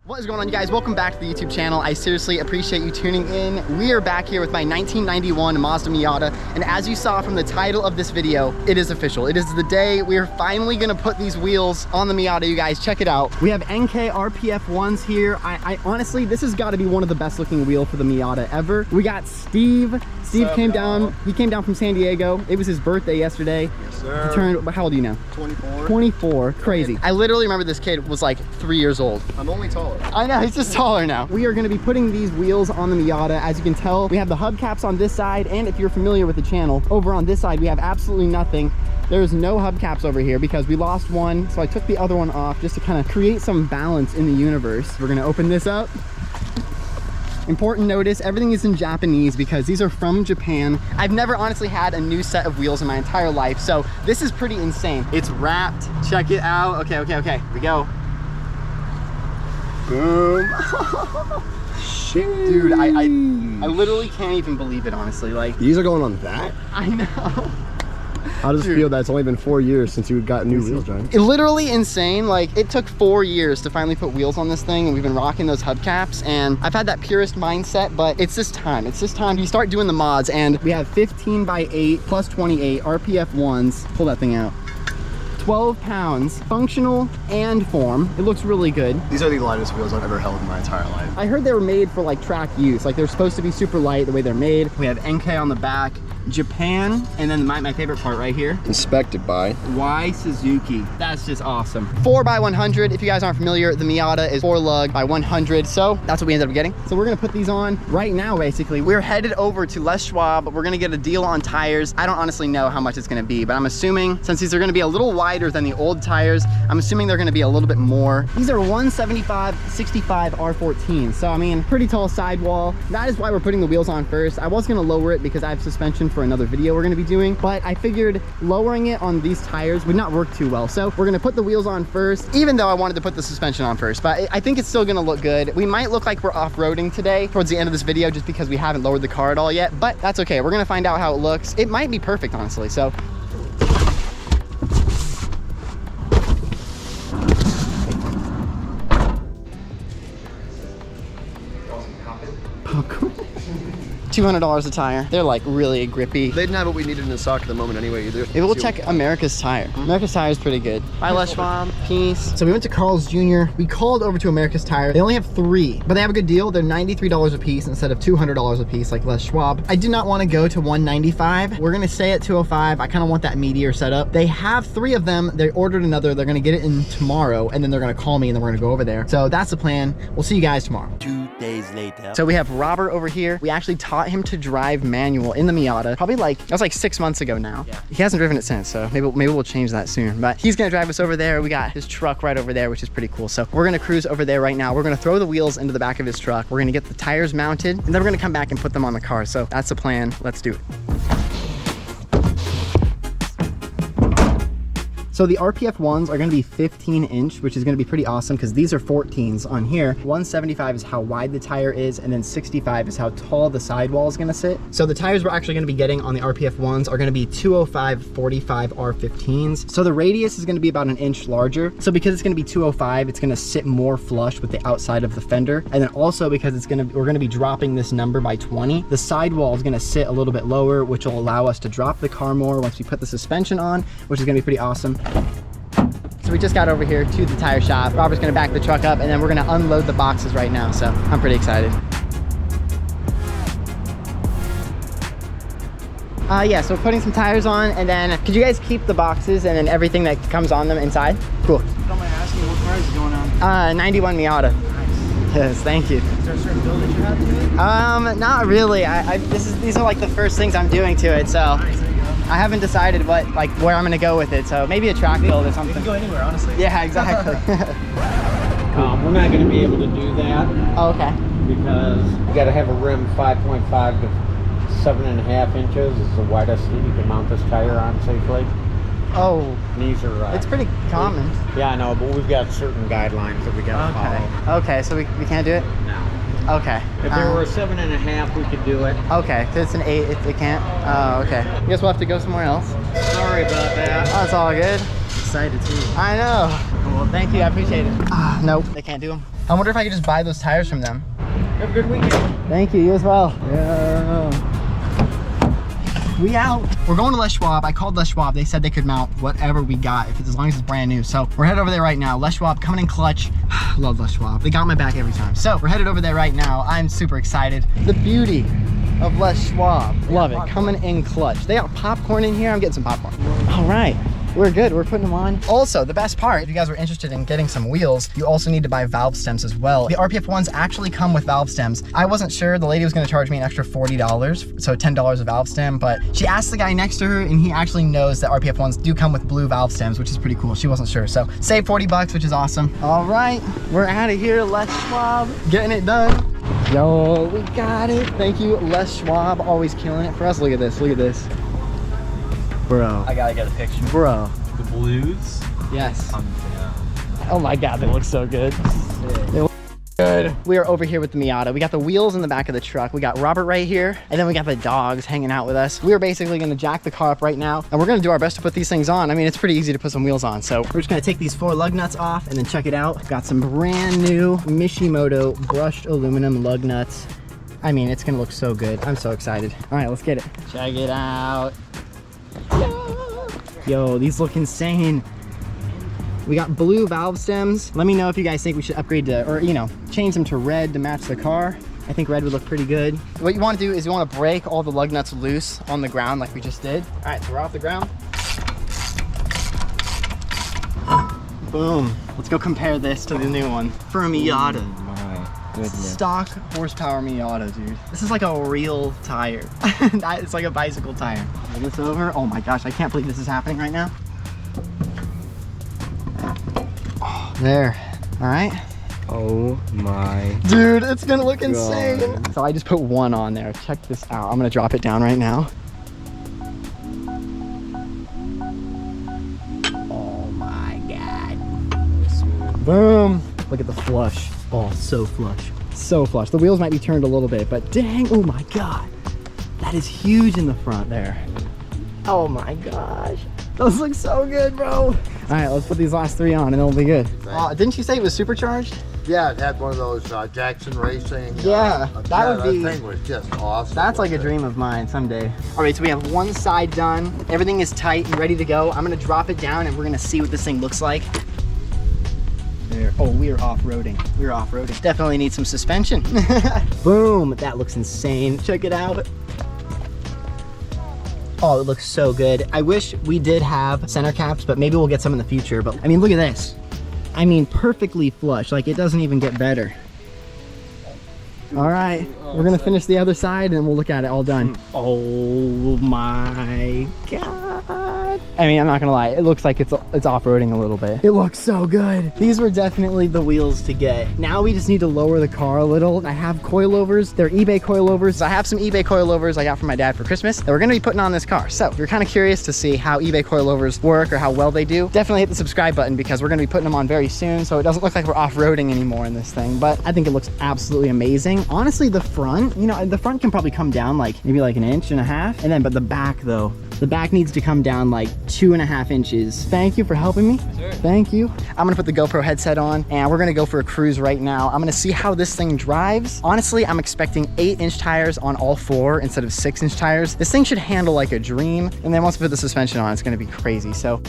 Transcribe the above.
What is going on, you guys? Welcome back to the YouTube channel. I seriously appreciate you tuning in. We are back here with my 1991 Mazda Miata, and as you saw from the title of this video, it is official. It is the day we are finally gonna put these wheels on the Miata, you guys. Check it out. We have NK RPF 1s here. I honestly, this has got to be one of the best looking wheel for the Miata ever. We got Steve. Steve came down. He came down from San Diego. It was his birthday yesterday. Yes, sir. He turned, how old are you now? 24. 24. Crazy. I literally remember this kid was like 3 years old. I'm only taller. I know, he's just taller now. We are gonna be putting these wheels on the Miata. As you can tell, we have the hubcaps on this side, and if you're familiar with the channel, over on this side, we have absolutely nothing. There's no hubcaps over here because we lost one, so I took the other one off just to kind of create some balance in the universe. We're gonna open this up. Important notice, everything is in Japanese because these are from Japan. I've never honestly had a new set of wheels in my entire life, so this is pretty insane. It's wrapped, check it out. Okay, here we go. Boom. Shit. Dude, I literally can't even believe it, honestly. Like, these are going on that? I know. How does it feel that it's only been 4 years since you got new wheels, John? Literally insane. Like, it took 4 years to finally put wheels on this thing, and we've been rocking those hubcaps, and I've had that purist mindset, but it's this time. It's this time to start doing the mods, and we have 15x8 plus 28 RPF 1s. Pull that thing out. 12 pounds, functional and form. It looks really good. These are the lightest wheels I've ever held in my entire life. I heard they were made for like track use. Like, they're supposed to be super light the way they're made. We have NK on the back, Japan, and then my favorite part right here. Inspected by Y Suzuki. That's just awesome. 4x100. If you guys aren't familiar, the Miata is 4 lug by 100. So that's what we ended up getting. So we're gonna put these on right now, basically. We're headed over to Les Schwab. We're gonna get a deal on tires. I don't honestly know how much it's gonna be, but I'm assuming since these are gonna be a little wider than the old tires, I'm assuming they're gonna be a little bit more. These are 175/65 R14. So I mean, pretty tall sidewall. That is why we're putting the wheels on first. I was gonna lower it because I have suspension for another video we're gonna be doing, but I figured lowering it on these tires would not work too well. So we're gonna put the wheels on first, even though I wanted to put the suspension on first, but I think it's still gonna look good. We might look like we're off-roading today towards the end of this video just because we haven't lowered the car at all yet, but that's okay. We're gonna find out how it looks. It might be perfect, honestly. So $200 a tire. They're like really grippy. They didn't have what we needed in the stock at the moment anyway either. Maybe we'll check America's Tire. America's Tire is pretty good. Bye, Les Schwab. Peace. So we went to Carl's Jr. We called over to America's Tire. They only have 3, but they have a good deal. They're $93 a piece instead of $200 a piece like Les Schwab. I do not want to go to 195. We're gonna stay at 205. I kind of want that meteor setup. They have 3 of them. They ordered another. They're gonna get it in tomorrow, and then they're gonna call me, and then we're gonna go over there. So that's the plan. We'll see you guys tomorrow. 2 days later. So we have Robert over here. We actually taught him to drive manual in the Miata. Probably like, that was like 6 months ago now. Yeah. He hasn't driven it since, so maybe we'll change that soon. But he's gonna drive us over there. We got his truck right over there, which is pretty cool. So we're gonna cruise over there right now. We're gonna throw the wheels into the back of his truck. We're gonna get the tires mounted, and then we're gonna come back and put them on the car. So that's the plan. Let's do it. So the RPF 1s are gonna be 15-inch, which is gonna be pretty awesome because these are 14s on here. 175 is how wide the tire is, and then 65 is how tall the sidewall is gonna sit. So the tires we're actually gonna be getting on the RPF 1s are gonna be 205/45 R15s. So the radius is gonna be about 1 inch larger. So because it's gonna be 205, it's gonna sit more flush with the outside of the fender. And then also because we're gonna be dropping this number by 20, the sidewall is gonna sit a little bit lower, which will allow us to drop the car more once we put the suspension on, which is gonna be pretty awesome. So we just got over here to the tire shop. Robert's gonna back the truck up, and then we're gonna unload the boxes right now. So I'm pretty excited. Yeah, so we're putting some tires on, and then could you guys keep the boxes and then everything that comes on them inside? Cool. Don't mind asking, what car is going on? 91 Miata. Nice. Yes, thank you. Is there a certain build that you have to it? Not really. These are like the first things I'm doing to it, so. Nice. I haven't decided where I'm gonna go with it, so maybe a track build or something. You can go anywhere, honestly. Yeah, exactly. We're not going to be able to do that Oh, okay. because you got to have a rim 5.5 to 7.5 inches. It's the widest that you can mount this tire on safely. Oh, And these are. it's pretty common. Yeah, I know, but we've got certain guidelines that we got to follow. Okay, so we can't do it? No. Okay. If there were a 7.5, we could do it. Okay, because it's an 8, it can't? Oh, okay. I guess we'll have to go somewhere else. Sorry about that. Oh, it's all good. Excited too. I know. Well, thank you, I appreciate it. Nope, they can't do them. I wonder if I could just buy those tires from them. Have a good weekend. Thank you, you as well. Yeah. We out. We're going to Les Schwab. I called Les Schwab. They said they could mount whatever we got, if it's as long as it's brand new. So we're headed over there right now. Les Schwab coming in clutch. Love Les Schwab. They got my back every time. So we're headed over there right now. I'm super excited. The beauty of Les Schwab. Love it. Coming in clutch. They got popcorn in here. I'm getting some popcorn. All right. We're good, we're putting them on. Also, the best part, if you guys were interested in getting some wheels, you also need to buy valve stems as well. The RPF ones actually come with valve stems. I wasn't sure, the lady was gonna charge me an extra $40, so $10 a valve stem, but she asked the guy next to her and he actually knows that RPF ones do come with blue valve stems, which is pretty cool. She wasn't sure, so save 40 bucks, which is awesome. All right, we're out of here, Les Schwab, getting it done. Yo, we got it. Thank you, Les Schwab, always killing it for us. Look at this, look at this. Bro. I gotta get a picture. Bro. The blues? Yes. Yeah. Oh my God, they look so good. They look good. We are over here with the Miata. We got the wheels in the back of the truck. We got Robert right here, and then we got the dogs hanging out with us. We are basically gonna jack the car up right now, and we're gonna do our best to put these things on. I mean, it's pretty easy to put some wheels on. So we're just gonna take these 4 lug nuts off and then check it out. Got some brand new Mishimoto brushed aluminum lug nuts. I mean, it's gonna look so good. I'm so excited. All right, let's get it. Check it out. Yo, these look insane. We got blue valve stems. Let me know if you guys think we should upgrade to, or you know, change them to red to match the car. I think red would look pretty good. What you want to do is you want to break all the lug nuts loose on the ground like we just did. All right, so we're off the ground. Boom. Let's go compare this to the new one for a Miata. Stock horsepower Miata, dude. This is like a real tire. It's like a bicycle tire. Turn this over. Oh my gosh, I can't believe this is happening right now. Oh, there. All right. Oh my. Dude, it's gonna look insane. So I just put 1 on there. Check this out. I'm gonna drop it down right now. Oh my God. Boom. Look at the flush. Oh, so flush. So flush. The wheels might be turned a little bit, but dang, oh my God. That is huge in the front there. Oh my gosh. Those look so good, bro. All right, let's put these last 3 on and then we'll be good. Didn't you say it was supercharged? Yeah, it had one of those Jackson Racing. Yeah, that would be. That thing was just awesome. That's like a dream of mine someday. All right, so we have 1 side done. Everything is tight and ready to go. I'm gonna drop it down and we're gonna see what this thing looks like. There. Oh, we are off-roading. We're off-roading. Definitely need some suspension. Boom, that looks insane. Check it out. Oh, it looks so good. I wish we did have center caps, but maybe we'll get some in the future. But I mean, look at this. I mean, perfectly flush. Like, it doesn't even get better. All right, we're gonna finish the other side and we'll look at it all done. Oh my God. I mean, I'm not gonna lie, it looks like it's off-roading a little bit. It looks so good. These were definitely the wheels to get. Now we just need to lower the car a little. I have coilovers, they're eBay coilovers. I have some eBay coilovers I got from my dad for Christmas that we're gonna be putting on this car. So if you're kind of curious to see how eBay coilovers work or how well they do, definitely hit the subscribe button because we're gonna be putting them on very soon so it doesn't look like we're off-roading anymore in this thing. But I think it looks absolutely amazing. Honestly, the front, you know, the front can probably come down like maybe like 1.5 inches, and then, but the back though, the back needs to come down like 2.5 inches. Thank you for helping me. Sure. Thank you. I'm gonna put the GoPro headset on and we're gonna go for a cruise right now. I'm gonna see how this thing drives. Honestly, I'm expecting 8-inch tires on all 4 instead of 6-inch tires. This thing should handle like a dream. And then once we put the suspension on, it's gonna be crazy. So